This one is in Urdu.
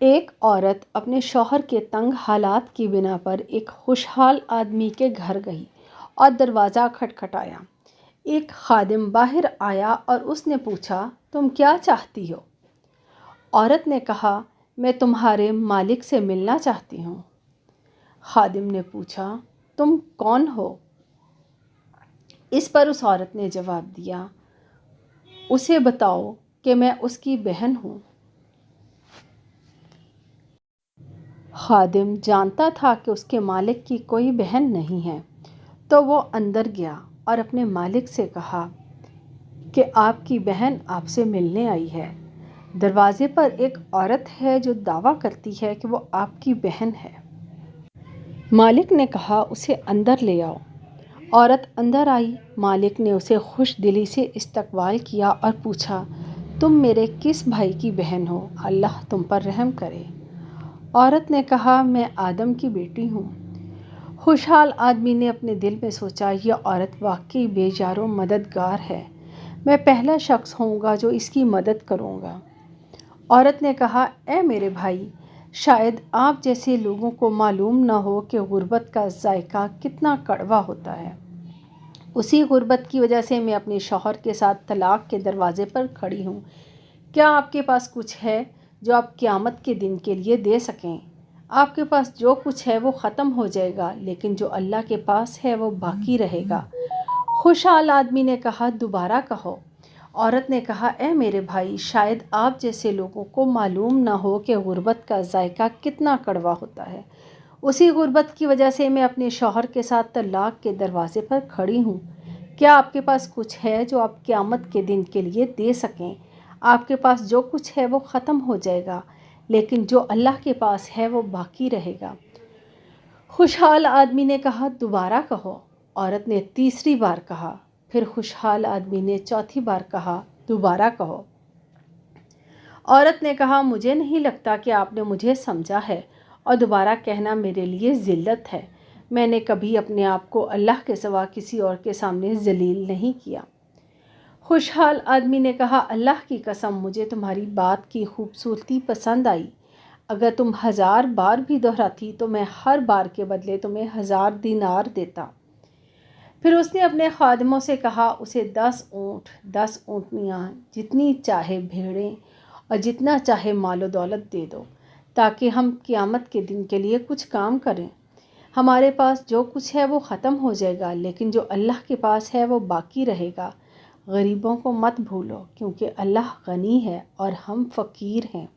ایک عورت اپنے شوہر کے تنگ حالات کی بنا پر ایک خوشحال آدمی کے گھر گئی اور دروازہ کھٹکھٹایا۔ ایک خادم باہر آیا اور اس نے پوچھا، تم کیا چاہتی ہو؟ عورت نے کہا، میں تمہارے مالک سے ملنا چاہتی ہوں۔ خادم نے پوچھا، تم کون ہو؟ اس پر اس عورت نے جواب دیا، اسے بتاؤ کہ میں اس کی بہن ہوں۔ خادم جانتا تھا کہ اس کے مالک کی کوئی بہن نہیں ہے، تو وہ اندر گیا اور اپنے مالک سے کہا کہ آپ کی بہن آپ سے ملنے آئی ہے۔ دروازے پر ایک عورت ہے جو دعویٰ کرتی ہے کہ وہ آپ کی بہن ہے۔ مالک نے کہا، اسے اندر لے آؤ۔ عورت اندر آئی۔ مالک نے اسے خوش دلی سے استقبال کیا اور پوچھا، تم میرے کس بھائی کی بہن ہو؟ اللہ تم پر رحم کرے۔ عورت نے کہا، میں آدم کی بیٹی ہوں۔ خوشحال آدمی نے اپنے دل میں سوچا، یہ عورت واقعی بے یار و مددگار ہے، میں پہلا شخص ہوں گا جو اس کی مدد کروں گا۔ عورت نے کہا، اے میرے بھائی، شاید آپ جیسے لوگوں کو معلوم نہ ہو کہ غربت کا ذائقہ کتنا کڑوا ہوتا ہے۔ اسی غربت کی وجہ سے میں اپنے شوہر کے ساتھ طلاق کے دروازے پر کھڑی ہوں۔ کیا آپ کے پاس کچھ ہے جو آپ قیامت کے دن کے لیے دے سکیں؟ آپ کے پاس جو کچھ ہے وہ ختم ہو جائے گا، لیکن جو اللہ کے پاس ہے وہ باقی رہے گا۔ خوشحال آدمی نے کہا، دوبارہ کہو۔ عورت نے کہا، اے میرے بھائی، شاید آپ جیسے لوگوں کو معلوم نہ ہو کہ غربت کا ذائقہ کتنا کڑوا ہوتا ہے۔ اسی غربت کی وجہ سے میں اپنے شوہر کے ساتھ طلاق کے دروازے پر کھڑی ہوں۔ کیا آپ کے پاس کچھ ہے جو آپ قیامت کے دن کے لیے دے سکیں؟ آپ کے پاس جو کچھ ہے وہ ختم ہو جائے گا، لیکن جو اللہ کے پاس ہے وہ باقی رہے گا۔ خوشحال آدمی نے کہا، دوبارہ کہو۔ عورت نے تیسری بار کہا۔ پھر خوشحال آدمی نے چوتھی بار کہا، دوبارہ کہو۔ عورت نے کہا، مجھے نہیں لگتا کہ آپ نے مجھے سمجھا ہے، اور دوبارہ کہنا میرے لیے ذلت ہے۔ میں نے کبھی اپنے آپ کو اللہ کے سوا کسی اور کے سامنے ذلیل نہیں کیا۔ خوشحال آدمی نے کہا، اللہ کی قسم، مجھے تمہاری بات کی خوبصورتی پسند آئی۔ اگر تم 1000 بار بھی دہراتی تو میں ہر بار کے بدلے تمہیں 1000 دینار دیتا۔ پھر اس نے اپنے خادموں سے کہا، اسے 10 اونٹ، 10 اونٹنیاں، جتنی چاہے بھیڑیں اور جتنا چاہے مال و دولت دے دو، تاکہ ہم قیامت کے دن کے لیے کچھ کام کریں۔ ہمارے پاس جو کچھ ہے وہ ختم ہو جائے گا، لیکن جو اللہ کے پاس ہے وہ باقی رہے گا۔ غریبوں کو مت بھولو، کیونکہ اللہ غنی ہے اور ہم فقیر ہیں۔